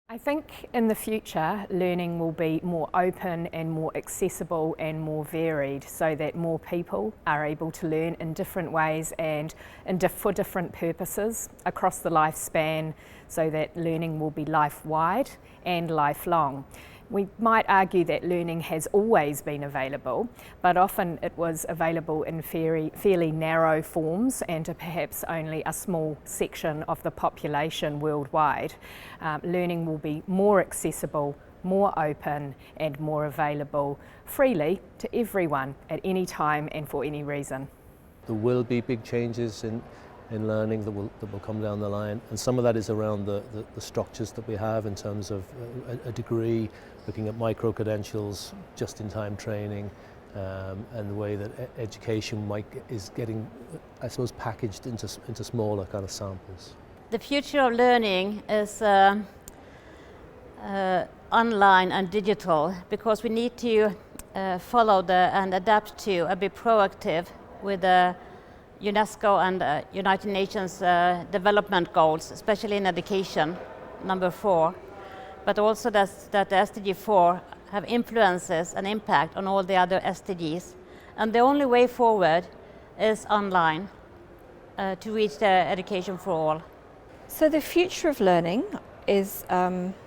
I think in the future learning will be more open and more accessible and more varied, so that more people are able to learn in different ways and for different purposes across the lifespan, so that learning will be life-wide and lifelong. We might argue that learning has always been available, but often it was available in fairly narrow forms and to perhaps only a small section of the population worldwide. Learning will be more accessible, more open and more available freely to everyone at any time and for any reason. There will be big changes in learning that will come down the line, and some of that is around the structures that we have in terms of a degree, looking at micro-credentials, just-in-time training, and the way that education is getting, I suppose, packaged into smaller kind of samples. The future of learning is online and digital, because we need to follow and adapt to and be proactive with the UNESCO and United Nations development goals, especially in education, number 4, but also that the SDG 4 have influences and impact on all the other SDGs. And the only way forward is online to reach the education for all. So the future of learning is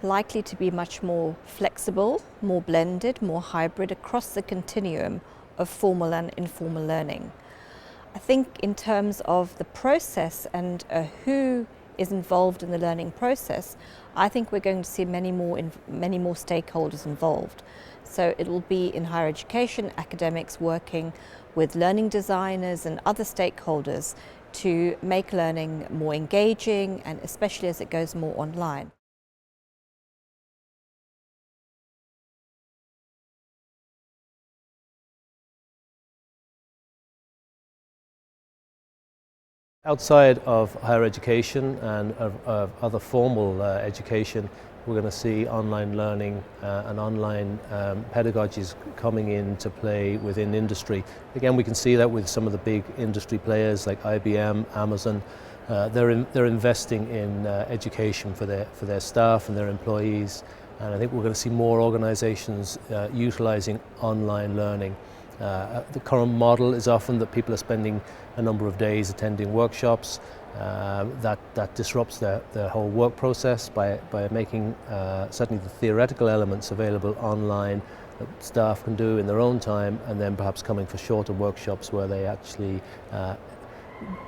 likely to be much more flexible, more blended, more hybrid across the continuum of formal and informal learning. I think in terms of the process and who is involved in the learning process, I think we're going to see many more stakeholders involved. So it will be in higher education, academics working with learning designers and other stakeholders to make learning more engaging, and especially as it goes more online. Outside of higher education and of other formal education, we're going to see online learning and online pedagogies coming into play within industry. Again, we can see that with some of the big industry players like IBM, Amazon. They're investing in education for their staff and their employees, and I think we're going to see more organizations utilizing online learning. The current model is often that people are spending a number of days attending workshops. That disrupts their whole work process by making certainly the theoretical elements available online that staff can do in their own time, and then perhaps coming for shorter workshops where they actually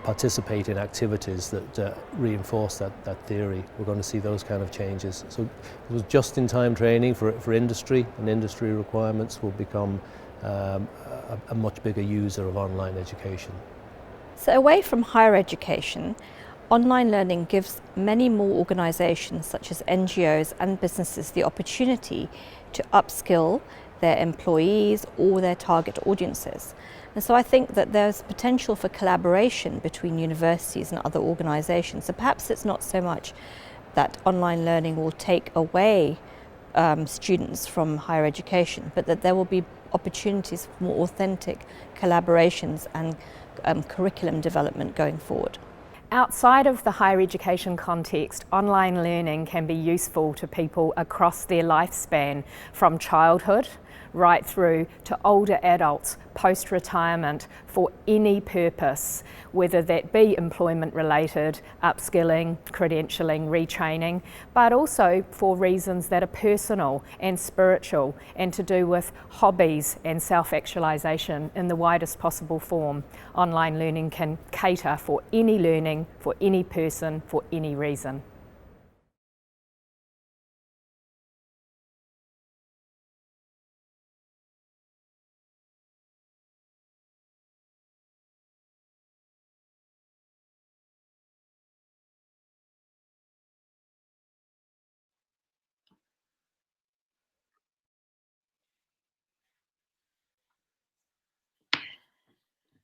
participate in activities that reinforce that theory. We're going to see those kind of changes. So it was just-in-time training for industry, and industry requirements will become a much bigger user of online education. So away from higher education, online learning gives many more organisations such as NGOs and businesses the opportunity to upskill their employees or their target audiences. And so I think that there's potential for collaboration between universities and other organisations. So perhaps it's not so much that online learning will take away students from higher education, but that there will be opportunities for more authentic collaborations and curriculum development going forward. Outside of the higher education context, online learning can be useful to people across their lifespan, from childhood right through to older adults post-retirement, for any purpose, whether that be employment related, upskilling, credentialing, retraining, but also for reasons that are personal and spiritual and to do with hobbies and self-actualization in the widest possible form. Online learning can cater for any learning, for any person, for any reason.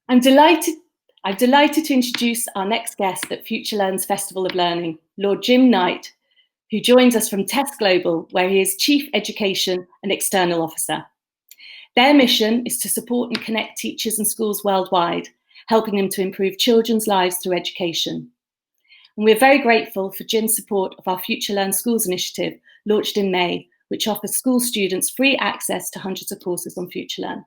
I'm delighted to introduce our next guest at FutureLearn's Festival of Learning, Lord Jim Knight, who joins us from TESS Global, where he is Chief Education and External Officer. Their mission is to support and connect teachers and schools worldwide, helping them to improve children's lives through education. And we're very grateful for Jim's support of our FutureLearn Schools initiative, launched in May, which offers school students free access to hundreds of courses on FutureLearn.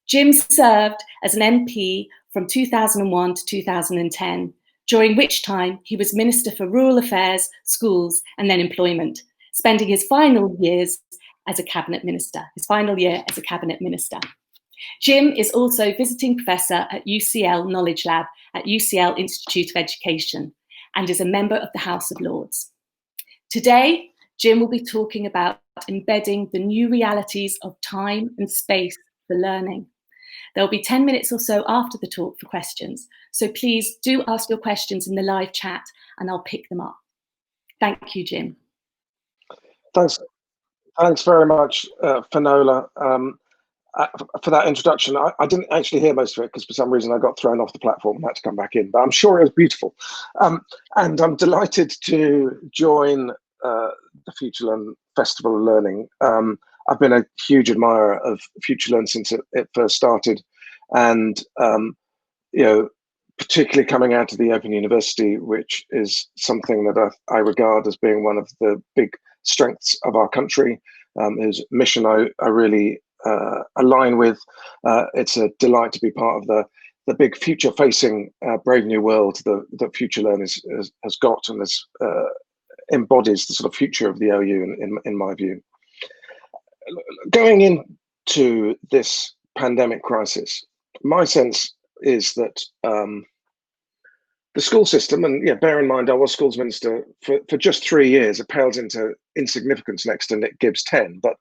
Jim served as an MP from 2001 to 2010, during which time he was Minister for Rural Affairs, Schools and then Employment, spending his final year as a Cabinet Minister. Jim is also visiting professor at UCL Knowledge Lab at UCL Institute of Education and is a member of the House of Lords. Today, Jim will be talking about embedding the new realities of time and space for learning. There'll be 10 minutes or so after the talk for questions, so please do ask your questions in the live chat and I'll pick them up. Thank you, Jim. Thanks very much, Finola, for that introduction. I didn't actually hear most of it because for some reason I got thrown off the platform and had to come back in, but I'm sure it was beautiful. And I'm delighted to join the FutureLearn Festival of Learning. I've been a huge admirer of FutureLearn since it first started, and particularly coming out of the Open University, which is something that I regard as being one of the big strengths of our country, whose mission I really align with. It's a delight to be part of the big future-facing Brave New World that FutureLearn has got and embodies the sort of future of the OU in my view. Going into this pandemic crisis, my sense is that the school system, and bear in mind I was schools minister for just 3 years, it pales into insignificance next to Nick Gibbs' 10, but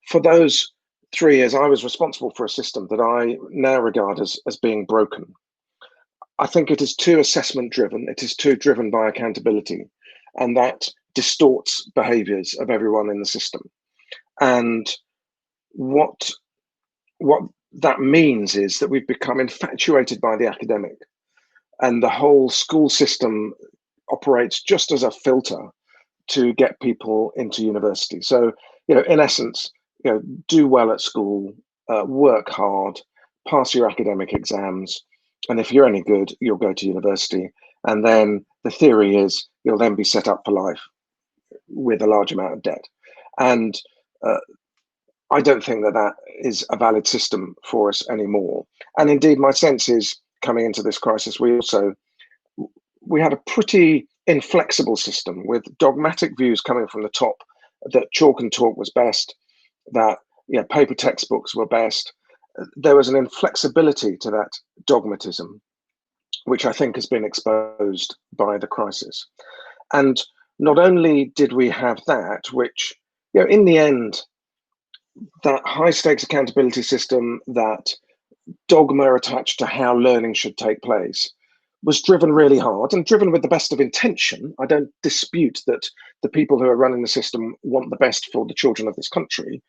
for those 3 years I was responsible for a system that I now regard as being broken. I think it is too assessment driven, it is too driven by accountability, and that distorts behaviours of everyone in the system. And what that means is that we've become infatuated by the academic, and the whole school system operates just as a filter to get people into university. So, in essence, do well at school, work hard, pass your academic exams, and if you're any good, you'll go to university. And then the theory is you'll then be set up for life with a large amount of debt. And I don't think that is a valid system for us anymore. And indeed, my sense is coming into this crisis, we had a pretty inflexible system with dogmatic views coming from the top that chalk and talk was best, that paper textbooks were best. There was an inflexibility to that dogmatism, which I think has been exposed by the crisis. And not only did we have that, which, in the end, that high stakes accountability system, that dogma attached to how learning should take place, was driven really hard and driven with the best of intention. I don't dispute that the people who are running the system want the best for the children of this country.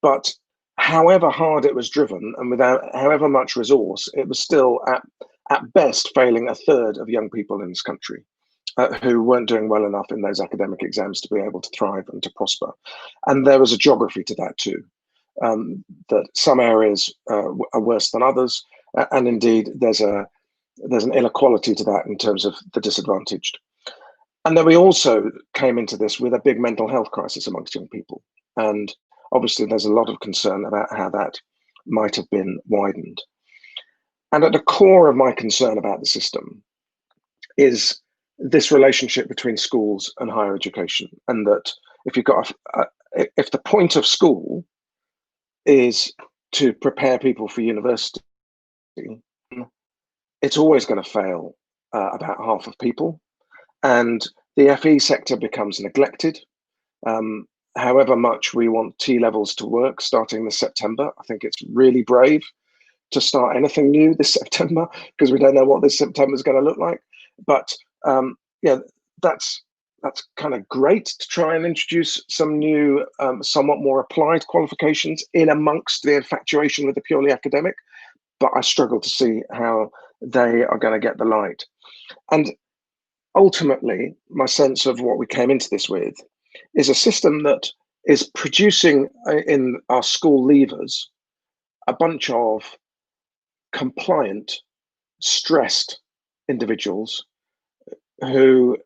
But however hard it was driven and without however much resource, it was still at best failing a third of young people in this country who weren't doing well enough in those academic exams to be able to thrive and to prosper. And there was a geography to that too, that some areas are worse than others. And indeed, there's an inequality to that in terms of the disadvantaged. And then we also came into this with a big mental health crisis amongst young people. And obviously there's a lot of concern about how that might have been widened. And at the core of my concern about the system is this relationship between schools and higher education. And that if you've got if the point of school is to prepare people for university, it's always going to fail about half of people, and the FE sector becomes neglected. However much we want T-levels to work starting this September, I think it's really brave to start anything new this September because we don't know what this September is going to look like. But that's kind of great to try and introduce some new, somewhat more applied qualifications in amongst the infatuation with the purely academic. But I struggle to see how they are going to get the light. And ultimately, my sense of what we came into this with is a system that is producing in our school leavers a bunch of compliant, stressed individuals who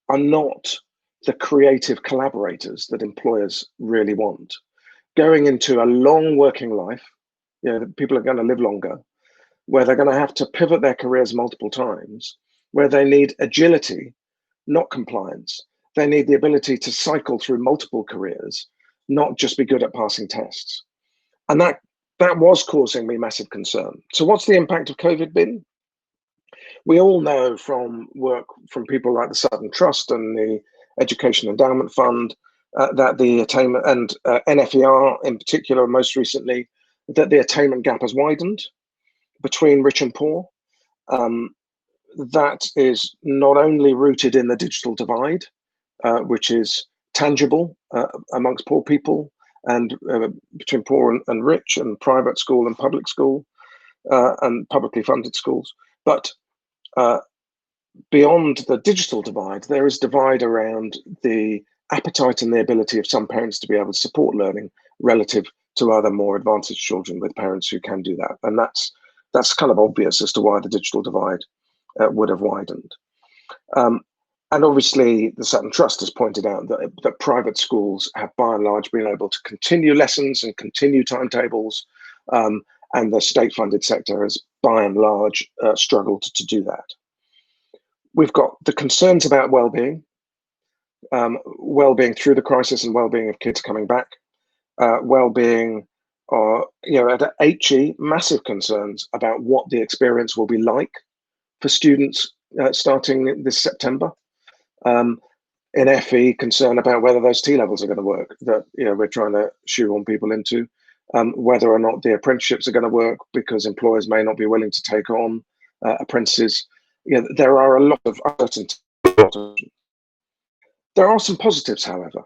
are not the creative collaborators that employers really want. Going into a long working life, people are going to live longer, where they're going to have to pivot their careers multiple times, where they need agility, not compliance. They need the ability to cycle through multiple careers, not just be good at passing tests. And that was causing me massive concern. So what's the impact of COVID been? We all know from work from people like the Sutton Trust and the Education Endowment Fund that the attainment, and NFER in particular most recently, that the attainment gap has widened between rich and poor. That is not only rooted in the digital divide, which is tangible amongst poor people, and between poor and rich, and private school and public school, and publicly funded schools. But beyond the digital divide, there is divide around the appetite and the ability of some parents to be able to support learning relative to other more advantaged children with parents who can do that. And that's kind of obvious as to why the digital divide would have widened. And obviously, the Sutton Trust has pointed out that private schools have, by and large, been able to continue lessons and continue timetables, and the state-funded sector has, by and large, struggled to do that. We've got the concerns about well-being through the crisis, and well-being of kids coming back, well-being, at HE, massive concerns about what the experience will be like for students starting this September. In FE, concern about whether those T-levels are going to work, that we're trying to shoehorn people into, whether or not the apprenticeships are going to work because employers may not be willing to take on apprentices. There are a lot of uncertainty. There are some positives, however.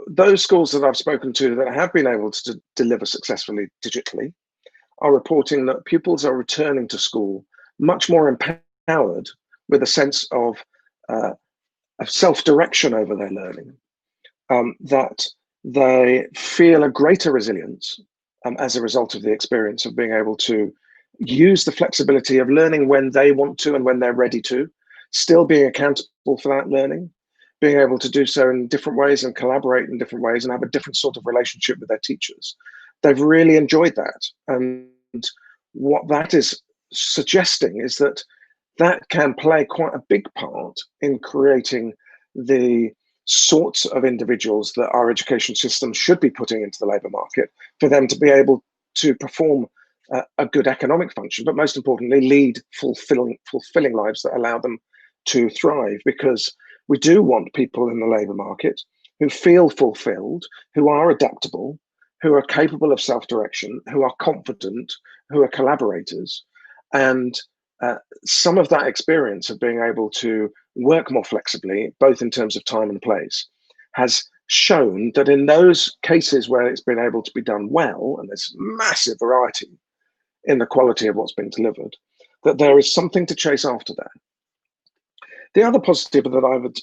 Those schools that I've spoken to that have been able to deliver successfully digitally are reporting that pupils are returning to school much more empowered, with a sense of self-direction over their learning, that they feel a greater resilience as a result of the experience of being able to use the flexibility of learning when they want to and when they're ready to, still being accountable for that learning, being able to do so in different ways and collaborate in different ways and have a different sort of relationship with their teachers. They've really enjoyed that. And what that is suggesting is that can play quite a big part in creating the sorts of individuals that our education system should be putting into the labour market for them to be able to perform a good economic function, but most importantly, lead fulfilling lives that allow them to thrive. Because we do want people in the labour market who feel fulfilled, who are adaptable, who are capable of self-direction, who are confident, who are collaborators. And some of that experience of being able to work more flexibly, both in terms of time and place, has shown that in those cases where it's been able to be done well, and there's massive variety in the quality of what's been delivered, that there is something to chase after that. The other positive that I would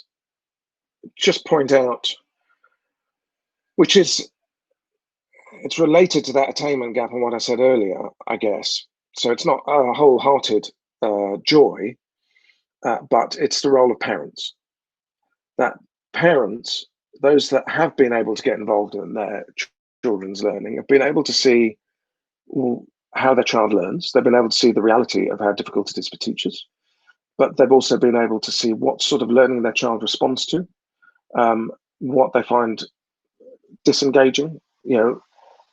just point out, which is, it's related to that attainment gap and what I said earlier, I guess. So it's not a wholehearted joy, but it's the role of parents. That parents, those that have been able to get involved in their children's learning, have been able to see how their child learns. They've been able to see the reality of how difficult it is for teachers, but they've also been able to see what sort of learning their child responds to, what they find disengaging.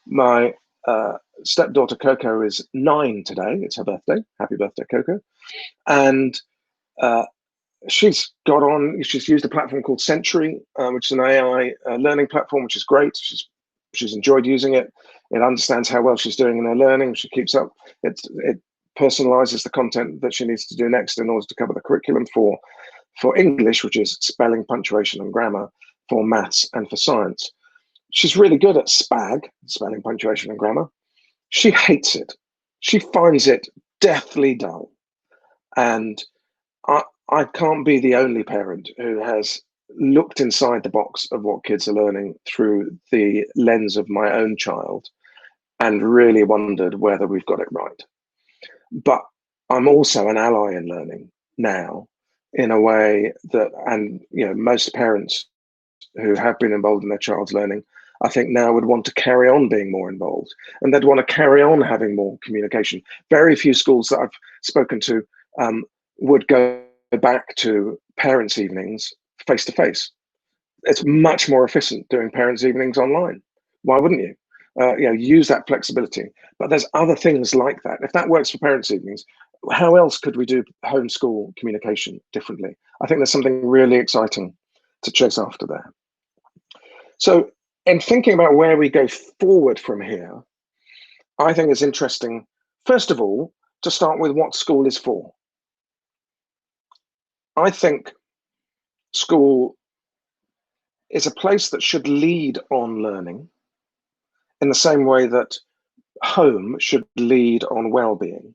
My stepdaughter Coco is 9 today. It's her birthday. Happy birthday, Coco. And she's used a platform called Century, which is an AI learning platform, which is great. She's enjoyed using it. It understands how well she's doing in her learning. She keeps up. It personalizes the content that she needs to do next in order to cover the curriculum for English, which is spelling, punctuation, and grammar, for maths, and for science. She's really good at SPAG, spelling, punctuation, and grammar. She hates it. She finds it deathly dull. And I can't be the only parent who has looked inside the box of what kids are learning through the lens of my own child and really wondered whether we've got it right. But I'm also an ally in learning now, in a way that, and most parents who have been involved in their child's learning, I think now would want to carry on being more involved, and they'd want to carry on having more communication. Very few schools that I've spoken to would go back to parents' evenings face to face. It's much more efficient doing parents' evenings online. Why wouldn't you? Use that flexibility. But there's other things like that. If that works for parents' evenings, how else could we do homeschool communication differently? I think there's something really exciting to chase after there. So in thinking about where we go forward from here, I think it's interesting, first of all, to start with what school is for. I think school is a place that should lead on learning in the same way that home should lead on well-being.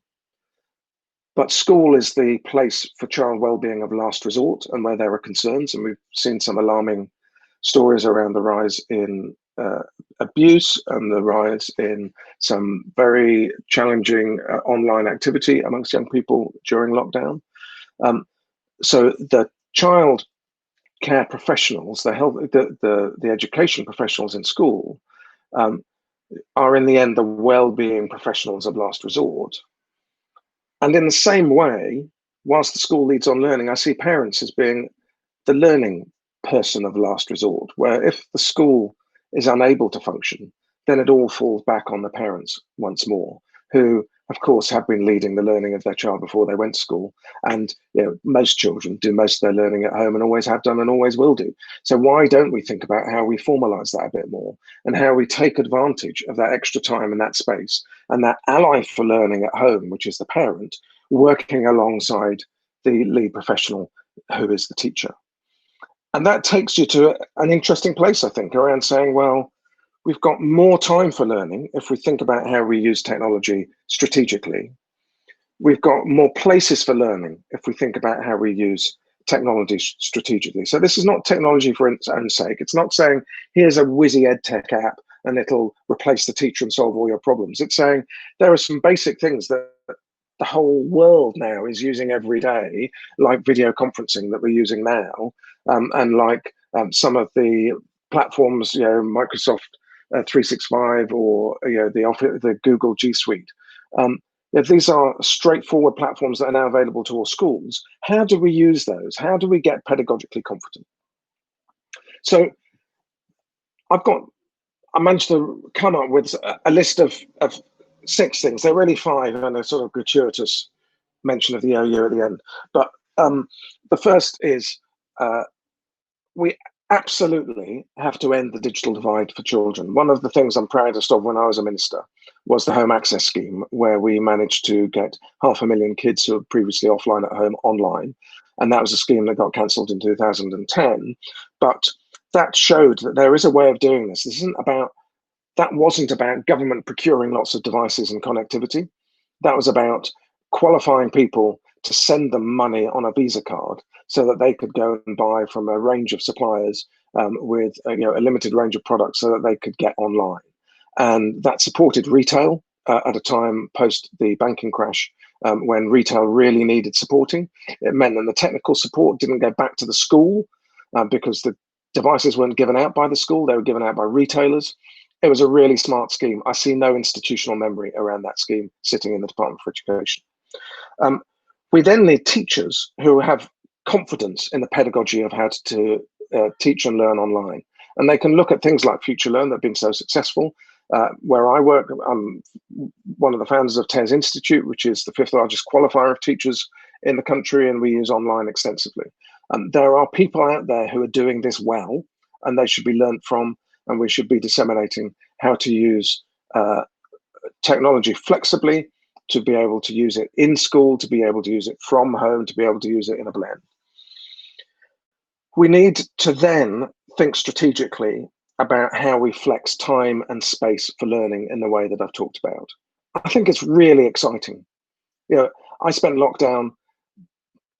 But school is the place for child well-being of last resort, and where there are concerns, and we've seen some alarming stories around the rise in abuse and the rise in some very challenging online activity amongst young people during lockdown. So the child care professionals, the education professionals in school are in the end the well-being professionals of last resort. And in the same way, whilst the school leads on learning, I see parents as being the learning person of last resort, where if the school is unable to function, then it all falls back on the parents once more, who of course have been leading the learning of their child before they went to school. And most children do most of their learning at home, and always have done and always will do. So why don't we think about how we formalize that a bit more, and how we take advantage of that extra time and that space and that ally for learning at home, which is the parent, working alongside the lead professional who is the teacher. And that takes you to an interesting place, I think, around saying, well, we've got more time for learning if we think about how we use technology strategically. We've got more places for learning if we think about how we use technology strategically. So this is not technology for its own sake. It's not saying, here's a whizzy EdTech app and it'll replace the teacher and solve all your problems. It's saying there are some basic things that the whole world now is using every day, like video conferencing that we're using now, and like some of the platforms, Microsoft 365 or the Google G Suite. These are straightforward platforms that are now available to all schools. How do we use those? How do we get pedagogically confident? So I managed to come up with a list of 6 things. They're really 5, and a sort of gratuitous mention of the OU at the end. But the first is we absolutely have to end the digital divide for children. One of the things I'm proudest of when I was a minister was the Home Access Scheme, where we managed to get 500,000 kids who were previously offline at home online. And that was a scheme that got cancelled in 2010. But that showed that there is a way of doing this. That wasn't about government procuring lots of devices and connectivity. That was about qualifying people to send them money on a Visa card so that they could go and buy from a range of suppliers with a limited range of products so that they could get online. And that supported retail at a time post the banking crash when retail really needed supporting. It meant that the technical support didn't go back to the school because the devices weren't given out by the school, they were given out by retailers. It was a really smart scheme. I see no institutional memory around that scheme sitting in the Department for Education. We then need teachers who have confidence in the pedagogy of how to teach and learn online. And they can look at things like FutureLearn that have been so successful. Where I work, I'm one of the founders of TES Institute, which is the 5th largest qualifier of teachers in the country, and we use online extensively. There are people out there who are doing this well, and they should be learned from, and we should be disseminating how to use technology flexibly, to be able to use it in school, to be able to use it from home, to be able to use it in a blend. We need to then think strategically about how we flex time and space for learning in the way that I've talked about. I think it's really exciting. I spent lockdown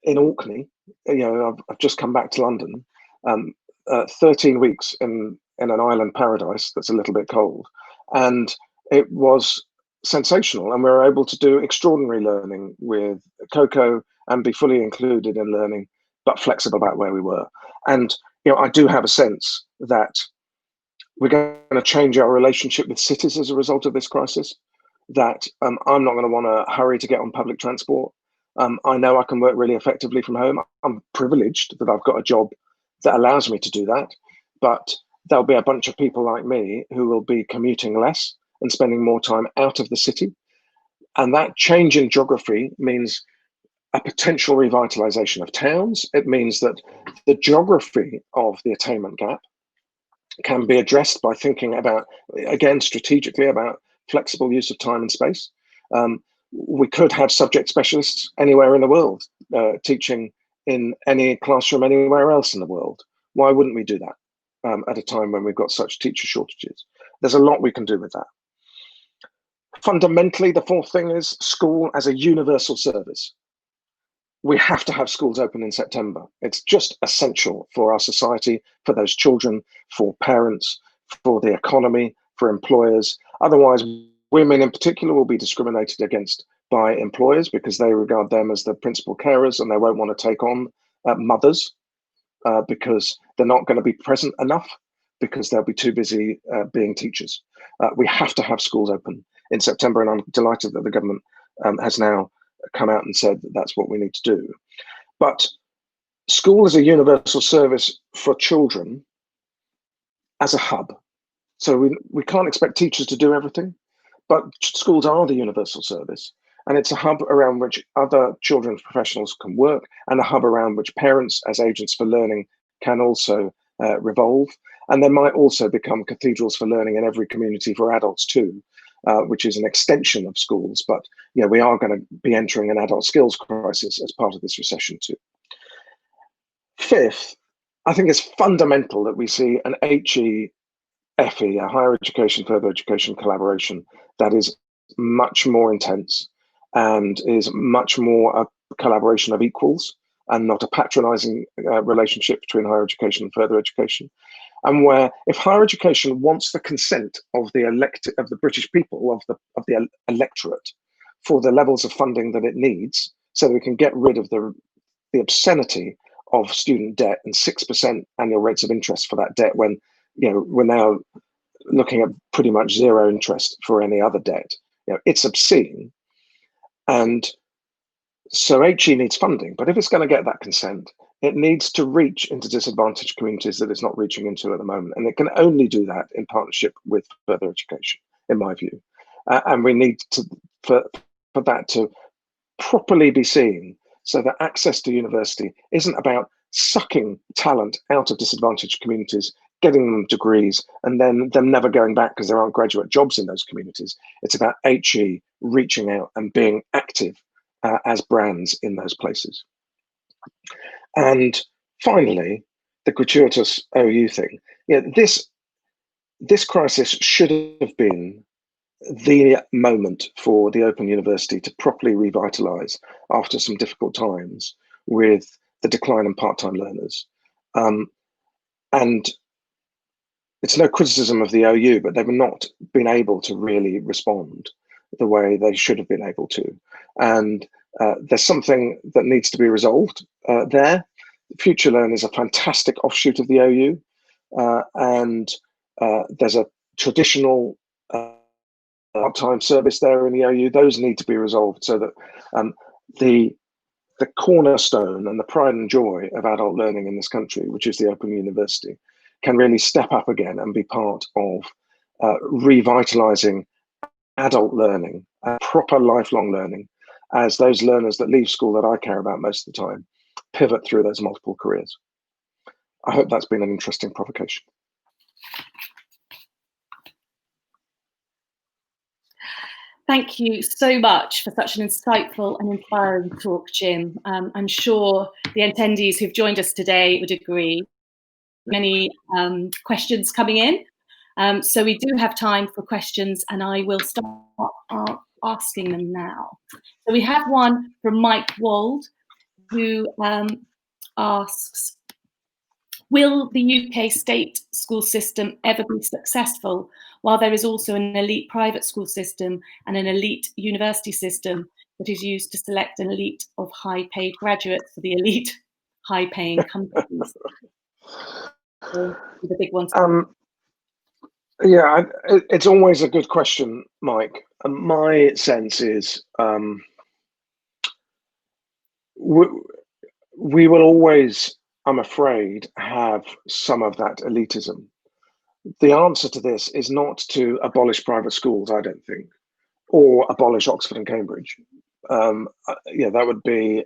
in Orkney. I've just come back to London. 13 weeks in an island paradise that's a little bit cold, and it was sensational. And we were able to do extraordinary learning with Coco and be fully included in learning but flexible about where we were. And I do have a sense that we're going to change our relationship with cities as a result of this crisis, that I'm not going to want to hurry to get on public transport. I know I can work really effectively from home. I'm privileged that I've got a job that allows me to do that, but there'll be a bunch of people like me who will be commuting less and spending more time out of the city. And that change in geography means a potential revitalization of towns. It means that the geography of the attainment gap can be addressed by thinking about, again, strategically about flexible use of time and space. We could have subject specialists anywhere in the world teaching in any classroom anywhere else in the world. Why wouldn't we do that at a time when we've got such teacher shortages? There's a lot we can do with that. Fundamentally, the fourth thing is school as a universal service. We have to have schools open in September. It's just essential for our society, for those children, for parents, for the economy, for employers. Otherwise, women in particular will be discriminated against by employers because they regard them as the principal carers, and they won't want to take on mothers because they're not going to be present enough because they'll be too busy being teachers. We have to have schools open in September, and I'm delighted that the government has now come out and said that that's what we need to do. But school is a universal service for children as a hub. So we can't expect teachers to do everything, but schools are the universal service. And it's a hub around which other children's professionals can work, and a hub around which parents as agents for learning can also revolve. And they might also become cathedrals for learning in every community for adults too, which is an extension of schools. But we are going to be entering an adult skills crisis as part of this recession too. Fifth, I think it's fundamental that we see an HE-FE, a higher education, further education collaboration that is much more intense and is much more a collaboration of equals and not a patronizing relationship between higher education and further education. And where, if higher education wants the consent of the British people, of the electorate, for the levels of funding that it needs, so that we can get rid of the obscenity of student debt and 6% annual rates of interest for that debt, when we're now looking at pretty much zero interest for any other debt. It's obscene, and so HE needs funding. But if it's going to get that consent, it needs to reach into disadvantaged communities that it's not reaching into at the moment. And it can only do that in partnership with further education, in my view. And we need for that to properly be seen, so that access to university isn't about sucking talent out of disadvantaged communities, getting them degrees, and then them never going back because there aren't graduate jobs in those communities. It's about HE reaching out and being active as brands in those places. And finally, the gratuitous OU thing. This crisis should have been the moment for the Open University to properly revitalise after some difficult times with the decline in part-time learners. And it's no criticism of the OU, but they've not been able to really respond the way they should have been able to. And there's something that needs to be resolved there. FutureLearn is a fantastic offshoot of the OU, and there's a traditional part-time service there in the OU. Those need to be resolved so that the cornerstone and the pride and joy of adult learning in this country, which is the Open University, can really step up again and be part of revitalising adult learning, proper lifelong learning, as those learners that leave school that I care about most of the time pivot through those multiple careers. I hope that's been an interesting provocation. Thank you so much for such an insightful and inspiring talk, Jim. I'm sure the attendees who've joined us today would agree. Many questions coming in. So we do have time for questions, and I will start asking them now. So we have one from Mike Wald, who asks, will the UK state school system ever be successful while there is also an elite private school system and an elite university system that is used to select an elite of high-paid graduates for the elite high-paying companies? Or the big ones? Yeah, it's always a good question, Mike. My sense is we will always, I'm afraid, have some of that elitism. The answer to this is not to abolish private schools, I don't think, or abolish Oxford and Cambridge. Yeah, that would be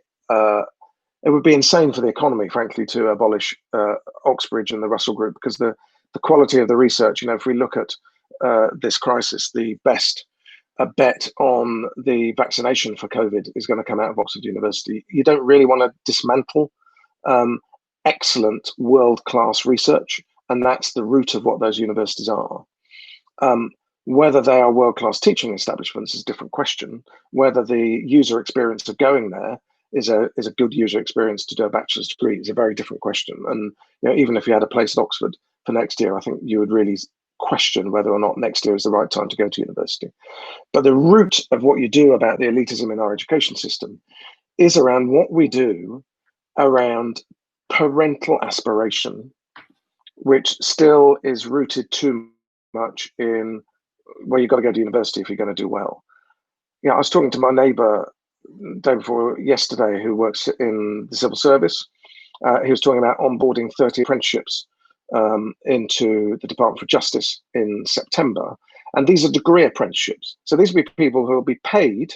it would be insane for the economy, frankly, to abolish Oxbridge and the Russell Group, because the quality of the research, if we look at this crisis, the best bet on the vaccination for COVID is going to come out of Oxford University. You don't really want to dismantle excellent world-class research, and that's the root of what those universities are. Whether they are world-class teaching establishments is a different question. Whether the user experience of going there is a good user experience to do a bachelor's degree is a very different question. And even if you had a place at Oxford for next year, I think you would really question whether or not next year is the right time to go to university. But the root of what you do about the elitism in our education system is around what we do around parental aspiration, which still is rooted too much in, well, you've got to go to university if you're going to do well. I was talking to my neighbour day before yesterday who works in the civil service. He was talking about onboarding 30 apprenticeships into the Department for Justice in September. And these are degree apprenticeships. So these will be people who will be paid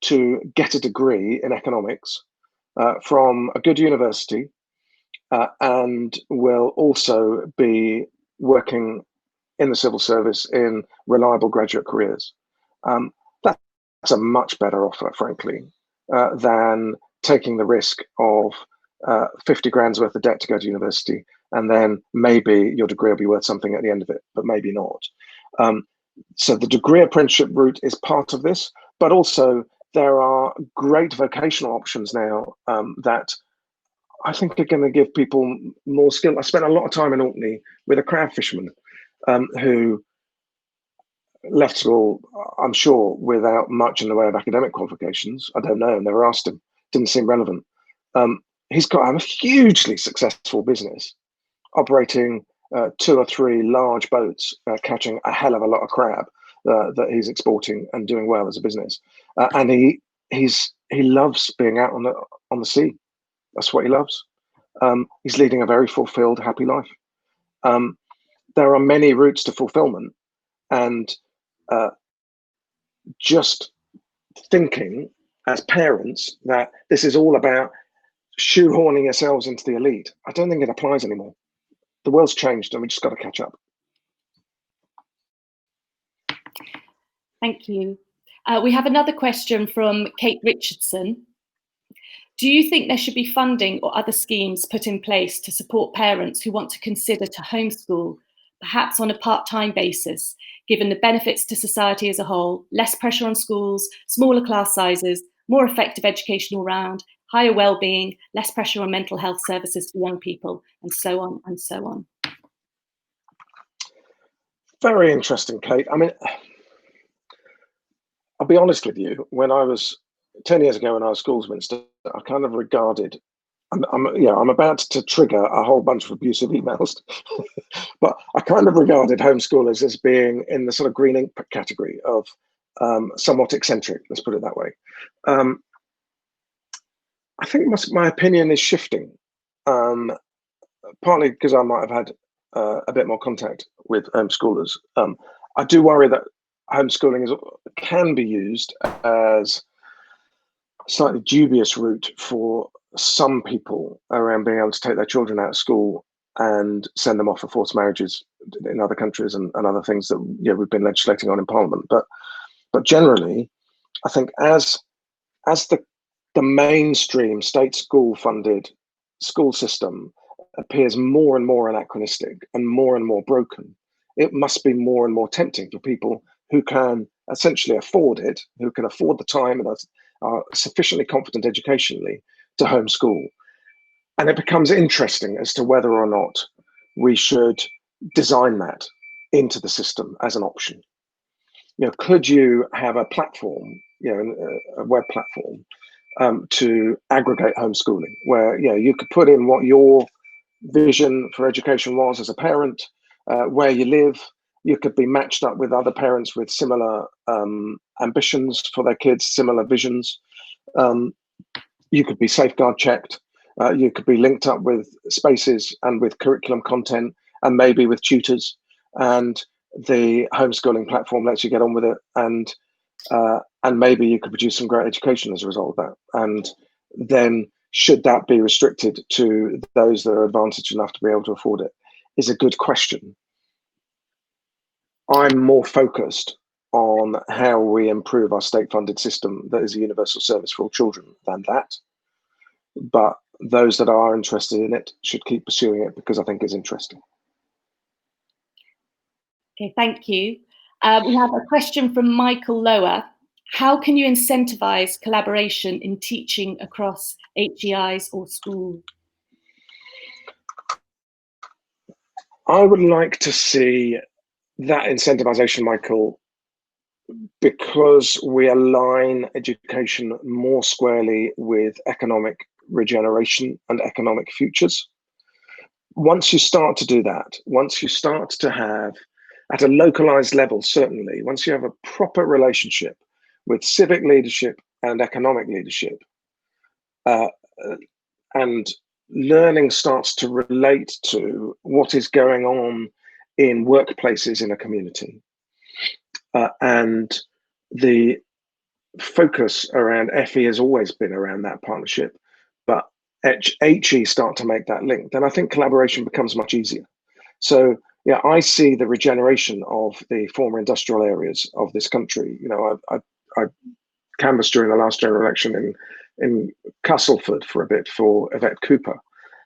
to get a degree in economics from a good university and will also be working in the civil service in reliable graduate careers. That's a much better offer, frankly, than taking the risk of 50 grand's worth of debt to go to university, and then maybe your degree will be worth something at the end of it, but maybe not. So the degree apprenticeship route is part of this, but also there are great vocational options now that I think are going to give people more skill. I spent a lot of time in Orkney with a crab fisherman who left school, I'm sure, without much in the way of academic qualifications. I don't know, never asked him. Didn't seem relevant. He's got a hugely successful business, operating 2 or 3 large boats, catching a hell of a lot of crab that he's exporting and doing well as a business. And he loves being out on the sea. That's what he loves. He's leading a very fulfilled, happy life. There are many routes to fulfillment, and just thinking as parents that this is all about shoehorning yourselves into the elite, I don't think it applies anymore. The world's changed and we just got to catch up. Thank you. We have another question from Kate Richardson. Do you think there should be funding or other schemes put in place to support parents who want to consider to homeschool, perhaps on a part-time basis, given the benefits to society as a whole, less pressure on schools, smaller class sizes, more effective education all round, higher well-being, less pressure on mental health services for young people, and so on and so on? Very interesting, Kate. I mean, I'll be honest with you, when I was 10 years ago when I was schools minister, I kind of regarded, I'm about to trigger a whole bunch of abusive emails, but I kind of regarded homeschoolers as being in the sort of green ink category of somewhat eccentric, let's put it that way. I think my opinion is shifting, partly because I might have had a bit more contact with homeschoolers. I do worry that homeschooling can be used as a slightly dubious route for some people around being able to take their children out of school and send them off for forced marriages in other countries and other things that we've been legislating on in Parliament. But generally, I think as the mainstream state school funded school system appears more and more anachronistic and more broken, it must be more and more tempting for people who can essentially afford it, who can afford the time and are sufficiently competent educationally to homeschool. And it becomes interesting as to whether or not we should design that into the system as an option. Could you have a platform, a web platform, to aggregate homeschooling, where you could put in what your vision for education was as a parent, where you live. You could be matched up with other parents with similar ambitions for their kids, similar visions. You could be safeguard checked. You could be linked up with spaces and with curriculum content and maybe with tutors. And the homeschooling platform lets you get on with it. And maybe you could produce some great education as a result of that. And then should that be restricted to those that are advantaged enough to be able to afford it is a good question. I'm more focused on how we improve our state-funded system that is a universal service for all children than that. But those that are interested in it should keep pursuing it because I think it's interesting. Okay, thank you. We have a question from Michael Lower. How can you incentivize collaboration in teaching across HEIs or schools? I would like to see that incentivization, Michael, because we align education more squarely with economic regeneration and economic futures. Once you start to do that, once you start to have, at a localized level, certainly, once you have a proper relationship with civic leadership and economic leadership, and learning starts to relate to what is going on in workplaces in a community. And the focus around FE has always been around that partnership, but HE start to make that link, then I think collaboration becomes much easier. So yeah, I see the regeneration of the former industrial areas of this country. I canvassed during the last general election in Castleford for a bit for Yvette Cooper.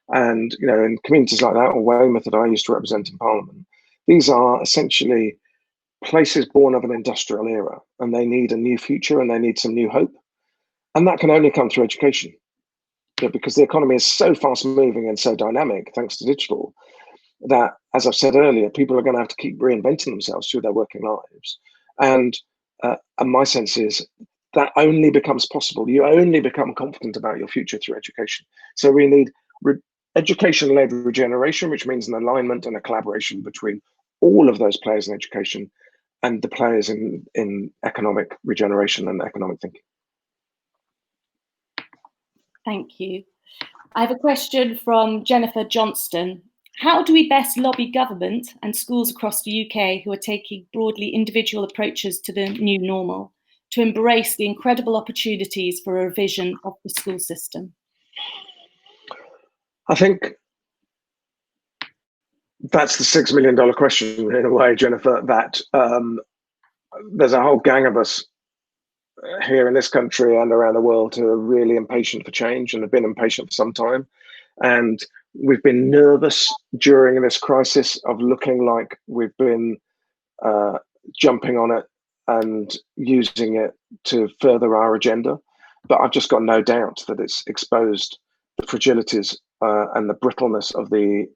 And, in communities like that, or Weymouth that I used to represent in Parliament, these are essentially places born of an industrial era, and they need a new future and they need some new hope. And that can only come through education, because the economy is so fast moving and so dynamic, thanks to digital, that, as I've said earlier, people are going to have to keep reinventing themselves through their working lives. And my sense is that only becomes possible. You only become confident about your future through education. So we need education-led regeneration, which means an alignment and a collaboration between all of those players in education and the players in economic regeneration and economic thinking. Thank you. I have a question from Jennifer Johnston. How do we best lobby government and schools across the UK who are taking broadly individual approaches to the new normal to embrace the incredible opportunities for a revision of the school system? I think that's the $6 million question in a way, Jennifer, that there's a whole gang of us here in this country and around the world who are really impatient for change and have been impatient for some time. And we've been nervous during this crisis of looking like we've been jumping on it and using it to further our agenda. But I've just got no doubt that it's exposed the fragilities and the brittleness of the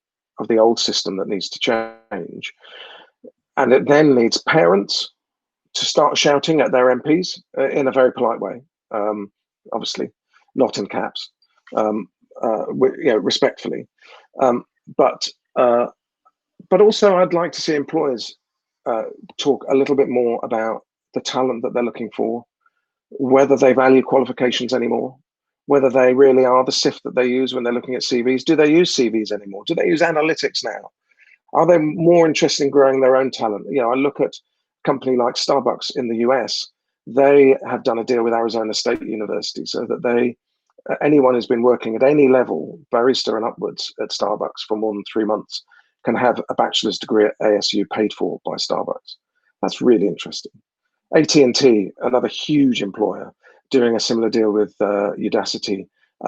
old system that needs to change. And it then needs parents to start shouting at their MPs in a very polite way, obviously not in caps, respectfully. But also I'd like to see employers talk a little bit more about the talent that they're looking for, whether they value qualifications anymore, whether they really are the sift that they use when they're looking at CVs. Do they use CVs anymore? Do they use analytics now? Are they more interested in growing their own talent? I look at a company like Starbucks in the US. They have done a deal with Arizona State University so that anyone who's been working at any level, barista and upwards at Starbucks for more than 3 months, can have a bachelor's degree at ASU paid for by Starbucks. That's really interesting. AT&T, another huge employer, doing a similar deal with Udacity.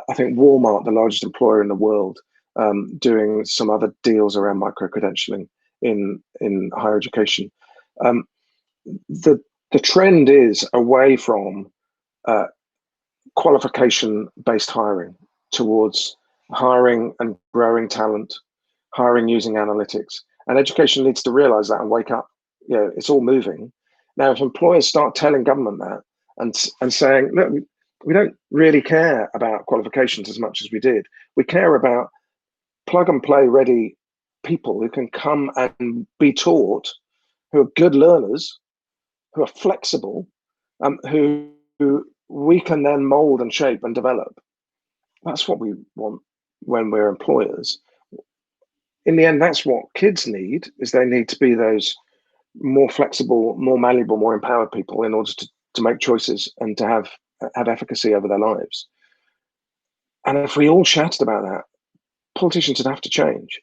I think Walmart, the largest employer in the world, doing some other deals around micro-credentialing in higher education. The trend is away from qualification-based hiring towards hiring and growing talent, hiring using analytics. And education needs to realize that and wake up. It's all moving. Now, if employers start telling government that and saying, look, We don't really care about qualifications as much as we did. We care about plug and play ready people who can come and be taught, who are good learners, who are flexible, who we can then mold and shape and develop. That's what we want when we're employers. In the end, that's what kids need, is they need to be those more flexible, more malleable, more empowered people in order to make choices and to have efficacy over their lives. And if we all chatted about that, politicians would have to change.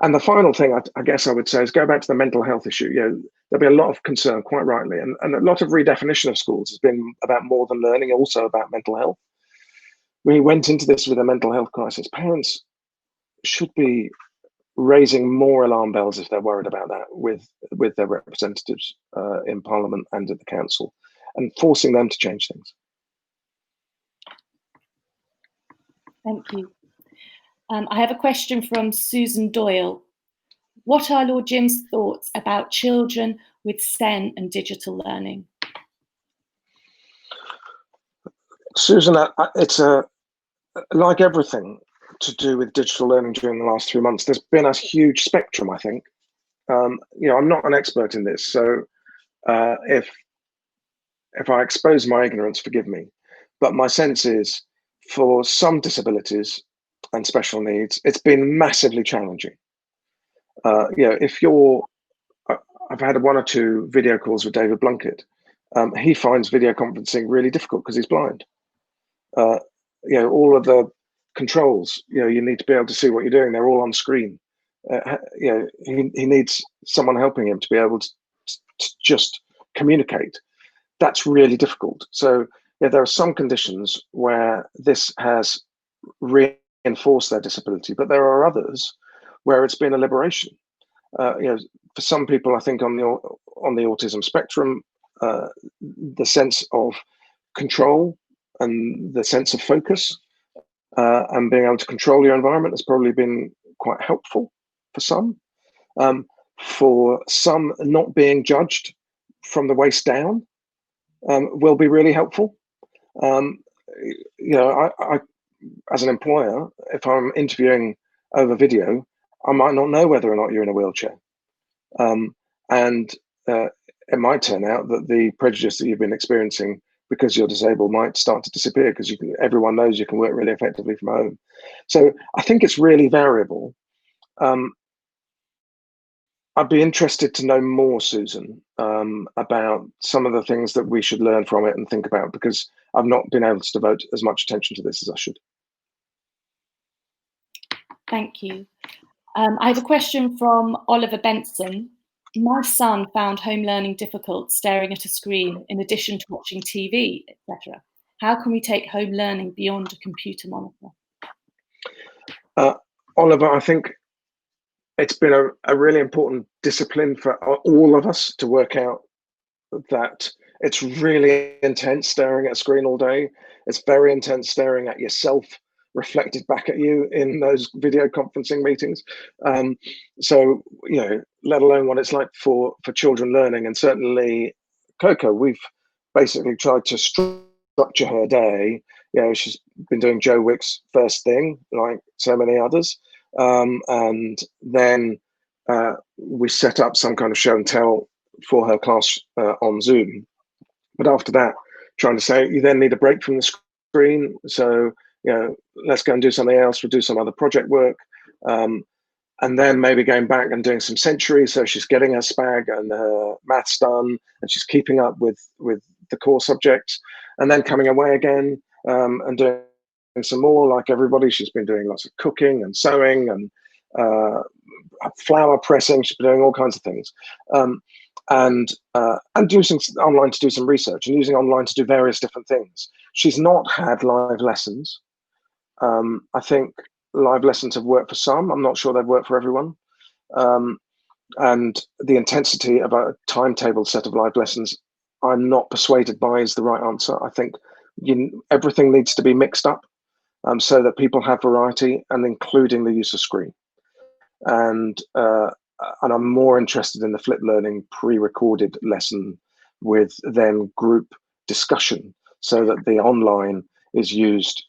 And the final thing I guess I would say is go back to the mental health issue. There'll be a lot of concern, quite rightly, and a lot of redefinition of schools has been about more than learning, also about mental health. We went into this with a mental health crisis. Parents should be raising more alarm bells if they're worried about that with their representatives in Parliament and at the Council, and forcing them to change things. Thank you. I have a question from Susan Doyle. What are Lord Jim's thoughts about children with SEN and digital learning? Susan, it's like everything to do with digital learning during the last 3 months. There's been a huge spectrum, I think. I'm not an expert in this, so if I expose my ignorance, forgive me. But my sense is, for some disabilities and special needs, it's been massively challenging. I've had 1 or 2 video calls with David Blunkett. He finds video conferencing really difficult because he's blind. All of the controls, you need to be able to see what you're doing. They're all on screen. He needs someone helping him to be able to just communicate. That's really difficult. So there are some conditions where this has reinforced their disability, but there are others where it's been a liberation. For some people, I think on the autism spectrum, the sense of control and the sense of focus and being able to control your environment has probably been quite helpful for some. For some, not being judged from the waist down will be really helpful. I as an employer, if I'm interviewing over video, I might not know whether or not you're in a wheelchair. And it might turn out that the prejudice that you've been experiencing because you're disabled might start to disappear because everyone knows you can work really effectively from home. So I think it's really variable. I'd be interested to know more, Susan, about some of the things that we should learn from it and think about, because I've not been able to devote as much attention to this as I should. Thank you. I have a question from Oliver Benson. My son found home learning difficult staring at a screen in addition to watching TV, etc. How can we take home learning beyond a computer monitor? Oliver, I think it's been a really important discipline for all of us to work out that it's really intense staring at a screen all day. It's very intense staring at yourself reflected back at you in those video conferencing meetings. So, let alone what it's like for children learning. And certainly Coco, we've basically tried to structure her day. She's been doing Joe Wick's first thing, like so many others. And then we set up some kind of show and tell for her class on Zoom. But after that, trying to say, you then need a break from the screen. So, let's go and do something else. We'll do some other project work. And then maybe going back and doing some Century. So she's getting her SPAG and her maths done, and she's keeping up with the core subjects, and then coming away again and doing some more. Like everybody, she's been doing lots of cooking and sewing and flower pressing. She's been doing all kinds of things. And using online to do some research and using online to do various different things. She's not had live lessons. I think live lessons have worked for some. I'm not sure they've worked for everyone. And the intensity of a timetabled set of live lessons, I'm not persuaded by is the right answer. I think everything needs to be mixed up so that people have variety, and including the use of screen. And I'm more interested in the flip learning pre-recorded lesson with then group discussion, so that the online is used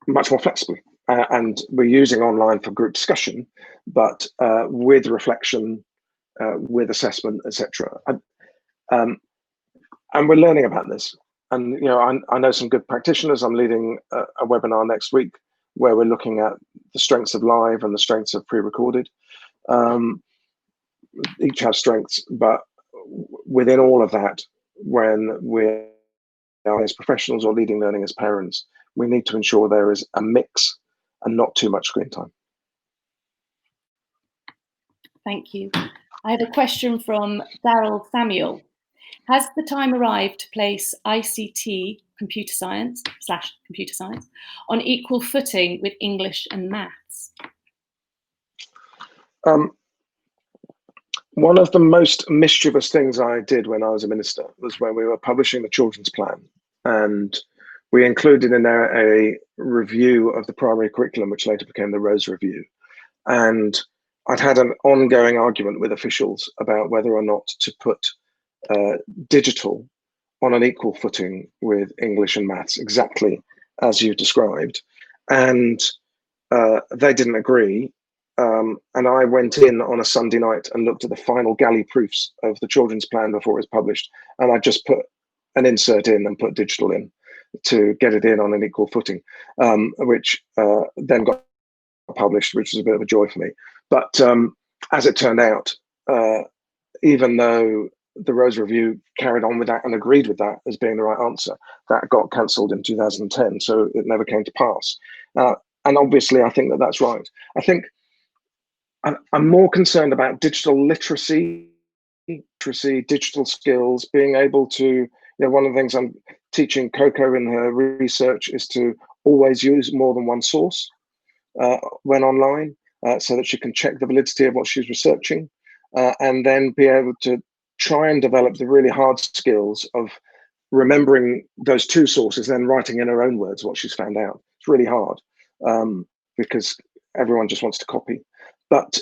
much more flexibly. And we're using online for group discussion, but with reflection, with assessment, etc. And we're learning about this. And I know some good practitioners. I'm leading a webinar next week where we're looking at the strengths of live and the strengths of pre-recorded. Each have strengths, but within all of that, when we're as professionals or leading learning as parents, we need to ensure there is a mix and not too much screen time. Thank you. I have a question from Daryl Samuel. Has the time arrived to place ICT, computer science / on equal footing with English and maths? One of the most mischievous things I did when I was a minister was when we were publishing the children's plan, and we included in there a review of the primary curriculum, which later became the Rose Review. And I'd had an ongoing argument with officials about whether or not to put digital on an equal footing with English and maths, exactly as you described. And they didn't agree. And I went in on a Sunday night and looked at the final galley proofs of the children's plan before it was published. And I just put an insert in and put digital in to get it in on an equal footing, which then got published, which was a bit of a joy for me. But as it turned out, even though the Rose Review carried on with that and agreed with that as being the right answer, that got cancelled in 2010, so it never came to pass. And obviously, I think that that's right. I think I'm more concerned about digital literacy, digital skills, being able to, one of the things I'm teaching Coco in her research is to always use more than one source when online, so that she can check the validity of what she's researching, and then be able to try and develop the really hard skills of remembering those two sources, then writing in her own words what she's found out. It's really hard because everyone just wants to copy. But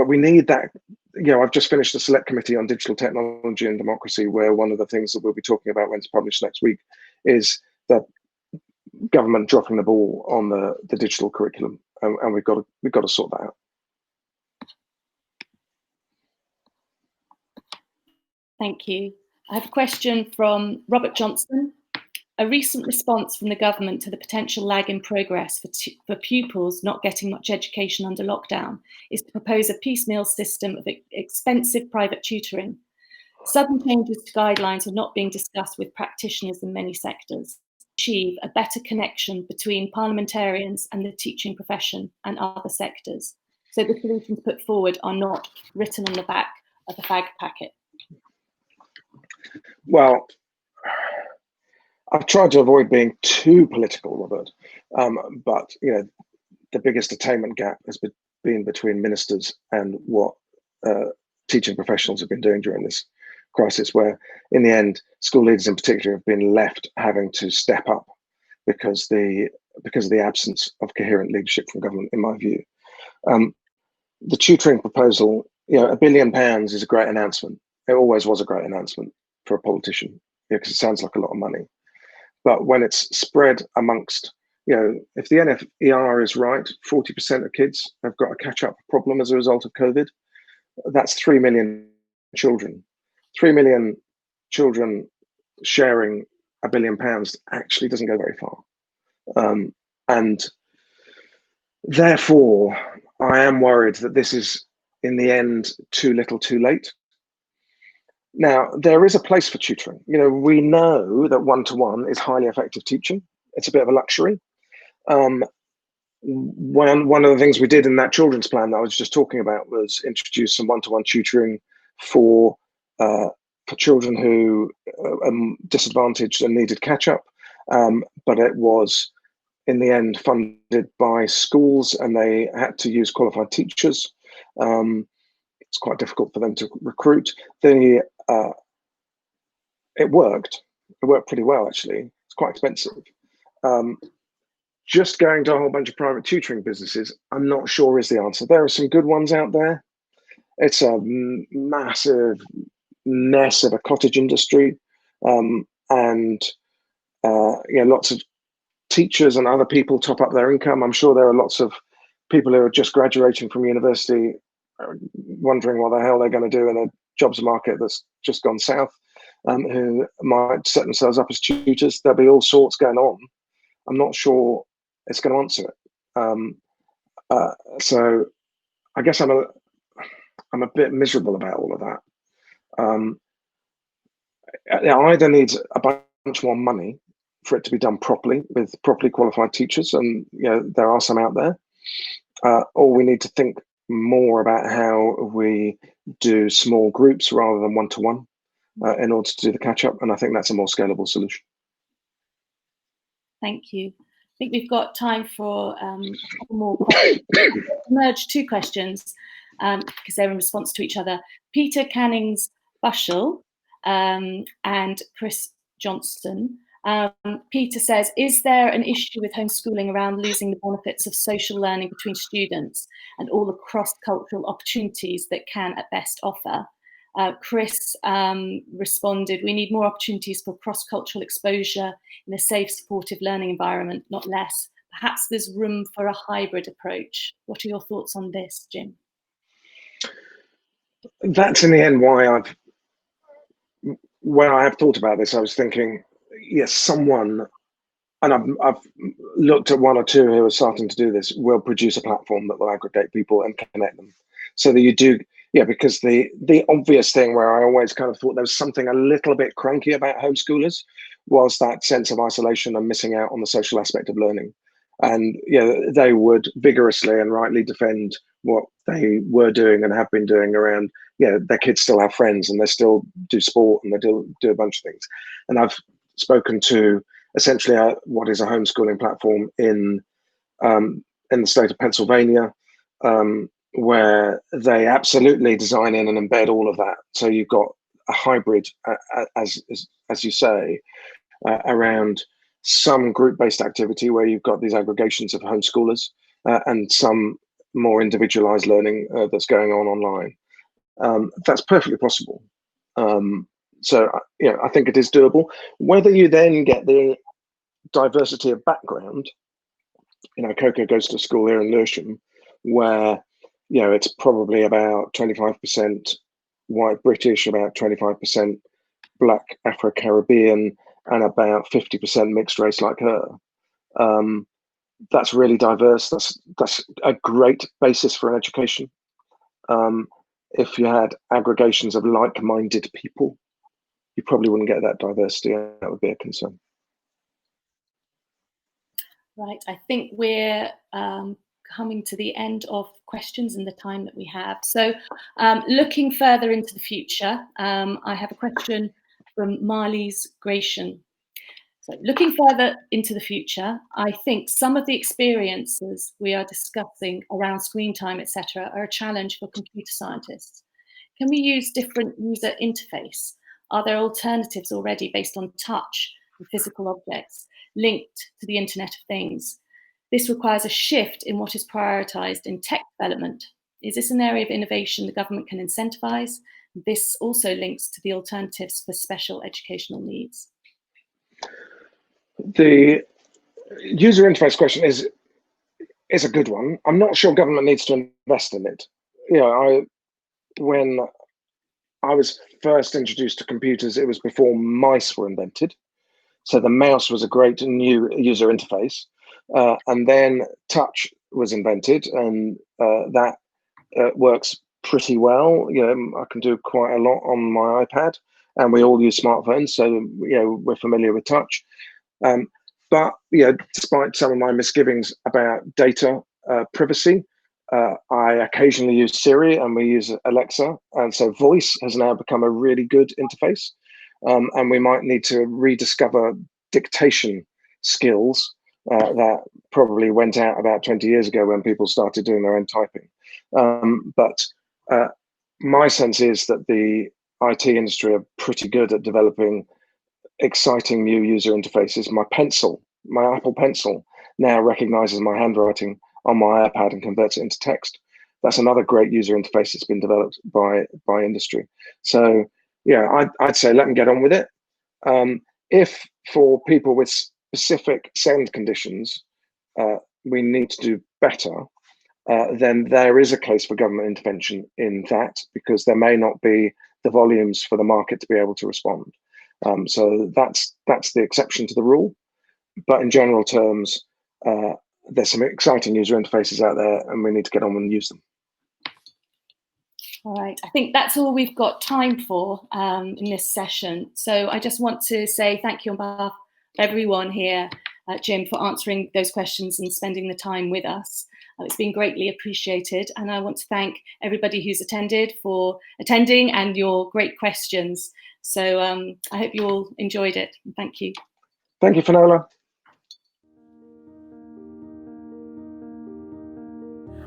we need that. I've just finished a select committee on digital technology and democracy, where one of the things that we'll be talking about when it's published next week is the government dropping the ball on the digital curriculum, and we've got to sort that out. Thank you. I have a question from Robert Johnson. A recent response from the government to the potential lag in progress for pupils not getting much education under lockdown is to propose a piecemeal system of expensive private tutoring. Sudden changes to guidelines are not being discussed with practitioners in many sectors. Achieve a better connection between parliamentarians and the teaching profession and other sectors, so the solutions put forward are not written on the back of a fag packet. Well, I've tried to avoid being too political, Robert, but the biggest attainment gap has been between ministers and what teaching professionals have been doing during this crisis, where in the end, school leaders in particular have been left having to step up because of the absence of coherent leadership from government, in my view. The tutoring proposal, £1 billion is a great announcement. It always was a great announcement for a politician, because it sounds like a lot of money. But when it's spread amongst, if the NFER is right, 40% of kids have got a catch-up problem as a result of COVID. That's 3 million children. 3 million children sharing £1 billion actually doesn't go very far. And therefore, I am worried that this is, in the end, too little too late. Now, there is a place for tutoring. We know that one-to-one is highly effective teaching. It's a bit of a luxury. One of the things we did in that children's plan that I was just talking about was introduce some one-to-one tutoring for children who are disadvantaged and needed catch-up. But it was, in the end, funded by schools, and they had to use qualified teachers. It's quite difficult for them to recruit. It worked. It worked pretty well, actually. It's quite expensive. Just going to a whole bunch of private tutoring businesses, I'm not sure is the answer. There are some good ones out there. It's a massive mess of a cottage industry, and lots of teachers and other people top up their income. I'm sure there are lots of people who are just graduating from university wondering what the hell they're going to do in a jobs market that's just gone south, who might set themselves up as tutors. There'll be all sorts going on. I'm not sure it's going to answer it. So I guess I'm a bit miserable about all of that. It either needs a bunch more money for it to be done properly with properly qualified teachers, and there are some out there, or we need to think more about how we do small groups rather than one-to-one in order to do the catch-up, and I think that's a more scalable solution. Thank you. I think we've got time for a couple more questions. Merge two questions because they're in response to each other. Peter Cannings-Bushell and Chris Johnston. Peter says, is there an issue with homeschooling around losing the benefits of social learning between students and all the cross-cultural opportunities that can at best offer? Chris responded, we need more opportunities for cross-cultural exposure in a safe, supportive learning environment, not less. Perhaps there's room for a hybrid approach. What are your thoughts on this, Jim? That's in the end why when I have thought about this, I was thinking, yes, someone, and I've looked at one or two who are starting to do this, will produce a platform that will aggregate people and connect them so that you do. Yeah, because the obvious thing where I always kind of thought there was something a little bit cranky about homeschoolers was that sense of isolation and missing out on the social aspect of learning. And they would vigorously and rightly defend what they were doing and have been doing around, their kids still have friends and they still do sport and they do a bunch of things. And I've spoken to essentially what is a homeschooling platform in the state of Pennsylvania, where they absolutely design in and embed all of that. So you've got a hybrid, as you say, around some group-based activity where you've got these aggregations of homeschoolers and some more individualized learning that's going on online. That's perfectly possible. So I think it is doable. Whether you then get the diversity of background, Coco goes to school here in Lewisham, where it's probably about 25% white British, about 25% black Afro-Caribbean, and about 50% mixed race like her. That's really diverse. That's a great basis for an education. If you had aggregations of like-minded people, you probably wouldn't get that diversity, and that would be a concern. Right, I think we're coming to the end of questions and the time that we have. So looking further into the future, I have a question from Marlies Gratian. So looking further into the future, I think some of the experiences we are discussing around screen time, etc., are a challenge for computer scientists. Can we use different user interface? Are there alternatives already based on touch and physical objects linked to the Internet of Things? This requires a shift in what is prioritized in tech development. Is this an area of innovation the government can incentivize? This also links to the alternatives for special educational needs. The user interface question is a good one. I'm not sure government needs to invest in it. When I was first introduced to computers, it was before mice were invented. So the mouse was a great new user interface. And then touch was invented, and that works pretty well. I can do quite a lot on my iPad, and we all use smartphones, so we're familiar with touch. But despite some of my misgivings about data privacy, I occasionally use Siri and we use Alexa, and so voice has now become a really good interface. And we might need to rediscover dictation skills that probably went out about 20 years ago when people started doing their own typing. But my sense is that the IT industry are pretty good at developing exciting new user interfaces. My Apple Pencil now recognizes my handwriting on my iPad and converts it into text. That's another great user interface that's been developed by industry. So I'd say let them get on with it. If for people with specific SEND conditions we need to do better, then there is a case for government intervention in that, because there may not be the volumes for the market to be able to respond. So that's the exception to the rule. But in general terms, there's some exciting user interfaces out there, and we need to get on and use them. All right, I think that's all we've got time for in this session. So I just want to say thank you on behalf of everyone here, Jim, for answering those questions and spending the time with us. It's been greatly appreciated, and I want to thank everybody who's attended for attending and your great questions. So I hope you all enjoyed it. Thank you. Thank you, Finola.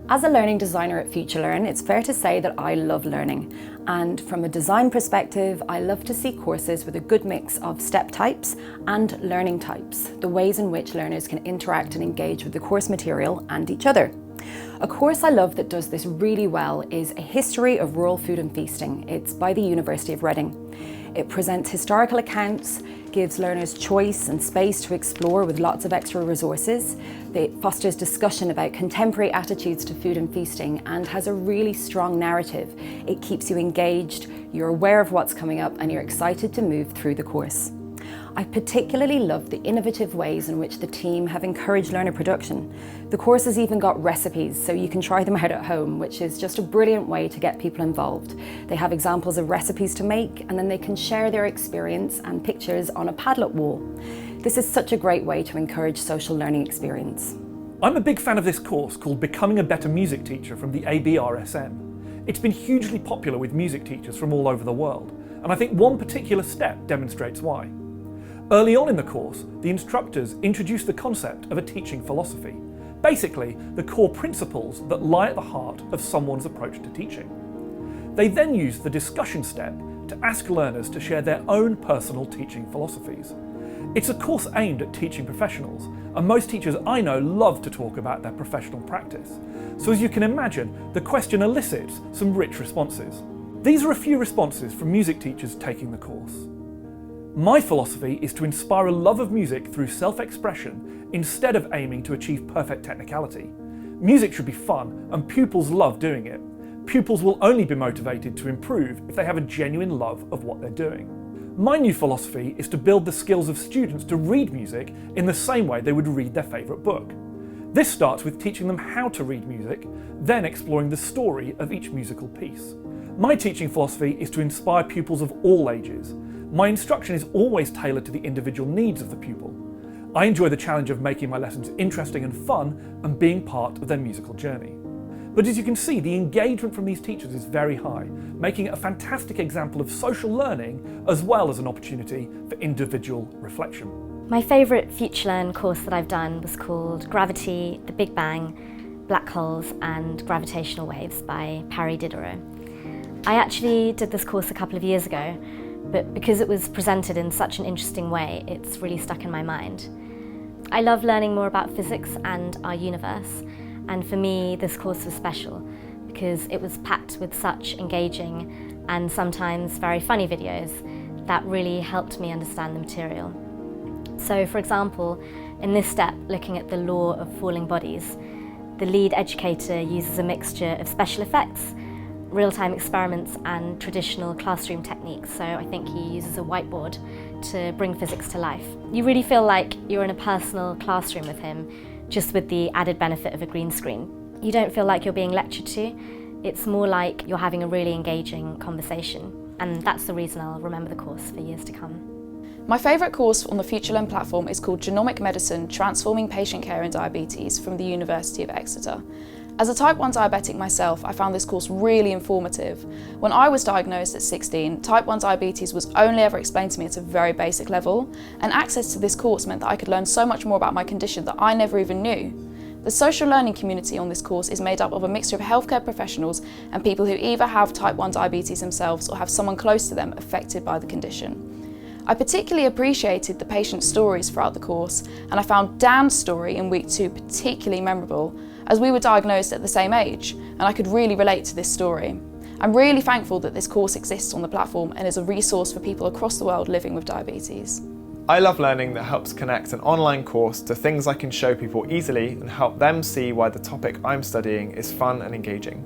As a learning designer at FutureLearn, it's fair to say that I love learning. And from a design perspective, I love to see courses with a good mix of step types and learning types, the ways in which learners can interact and engage with the course material and each other. A course I love that does this really well is A History of Rural Food and Feasting. It's by the University of Reading. It presents historical accounts, gives learners choice and space to explore with lots of extra resources. It fosters discussion about contemporary attitudes to food and feasting and has a really strong narrative. It keeps you engaged, you're aware of what's coming up, and you're excited to move through the course. I particularly love the innovative ways in which the team have encouraged learner production. The course has even got recipes, so you can try them out at home, which is just a brilliant way to get people involved. They have examples of recipes to make, and then they can share their experience and pictures on a Padlet wall. This is such a great way to encourage social learning experience. I'm a big fan of this course called Becoming a Better Music Teacher from the ABRSM. It's been hugely popular with music teachers from all over the world, and I think one particular step demonstrates why. Early on in the course, the instructors introduced the concept of a teaching philosophy, basically the core principles that lie at the heart of someone's approach to teaching. They then used the discussion step to ask learners to share their own personal teaching philosophies. It's a course aimed at teaching professionals, and most teachers I know love to talk about their professional practice. So as you can imagine, the question elicits some rich responses. These are a few responses from music teachers taking the course. My philosophy is to inspire a love of music through self-expression instead of aiming to achieve perfect technicality. Music should be fun, and pupils love doing it. Pupils will only be motivated to improve if they have a genuine love of what they're doing. My new philosophy is to build the skills of students to read music in the same way they would read their favourite book. This starts with teaching them how to read music, then exploring the story of each musical piece. My teaching philosophy is to inspire pupils of all ages. My instruction is always tailored to the individual needs of the pupil. I enjoy the challenge of making my lessons interesting and fun and being part of their musical journey. But as you can see, the engagement from these teachers is very high, making it a fantastic example of social learning as well as an opportunity for individual reflection. My favourite FutureLearn course that I've done was called Gravity, the Big Bang, Black Holes and Gravitational Waves by Parry Diderot. I actually did this course a couple of years ago, but because it was presented in such an interesting way, it's really stuck in my mind. I love learning more about physics and our universe, and for me this course was special because it was packed with such engaging and sometimes very funny videos that really helped me understand the material. So for example, in this step, looking at the law of falling bodies, the lead educator uses a mixture of special effects, real-time experiments and traditional classroom techniques, so I think he uses a whiteboard to bring physics to life. You really feel like you're in a personal classroom with him, just with the added benefit of a green screen. You don't feel like you're being lectured to, it's more like you're having a really engaging conversation, and that's the reason I'll remember the course for years to come. My favourite course on the FutureLearn platform is called Genomic Medicine, Transforming Patient Care in Diabetes from the University of Exeter. As a type 1 diabetic myself, I found this course really informative. When I was diagnosed at 16, type 1 diabetes was only ever explained to me at a very basic level, and access to this course meant that I could learn so much more about my condition that I never even knew. The social learning community on this course is made up of a mixture of healthcare professionals and people who either have type 1 diabetes themselves or have someone close to them affected by the condition. I particularly appreciated the patient stories throughout the course, and I found Dan's story in week 2 particularly memorable, as we were diagnosed at the same age, and I could really relate to this story. I'm really thankful that this course exists on the platform and is a resource for people across the world living with diabetes. I love learning that helps connect an online course to things I can show people easily and help them see why the topic I'm studying is fun and engaging.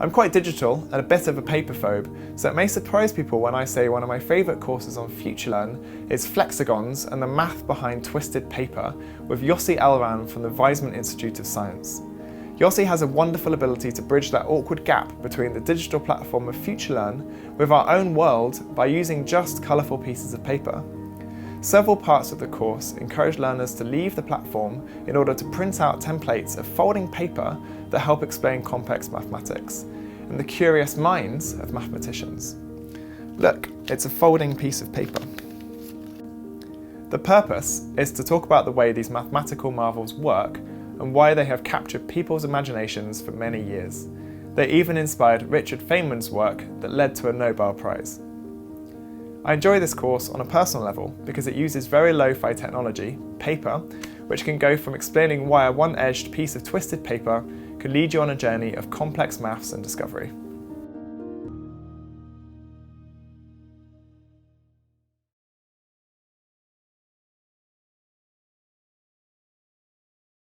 I'm quite digital and a bit of a paperphobe, so it may surprise people when I say one of my favourite courses on FutureLearn is Flexagons and the Math Behind Twisted Paper with Yossi Elran from the Weizmann Institute of Science. Yossi has a wonderful ability to bridge that awkward gap between the digital platform of FutureLearn with our own world by using just colourful pieces of paper. Several parts of the course encourage learners to leave the platform in order to print out templates of folding paper that help explain complex mathematics and the curious minds of mathematicians. Look, it's a folding piece of paper. The purpose is to talk about the way these mathematical marvels work and why they have captured people's imaginations for many years. They even inspired Richard Feynman's work that led to a Nobel Prize. I enjoy this course on a personal level because it uses very lo-fi technology, paper, which can go from explaining why a one-edged piece of twisted paper could lead you on a journey of complex maths and discovery.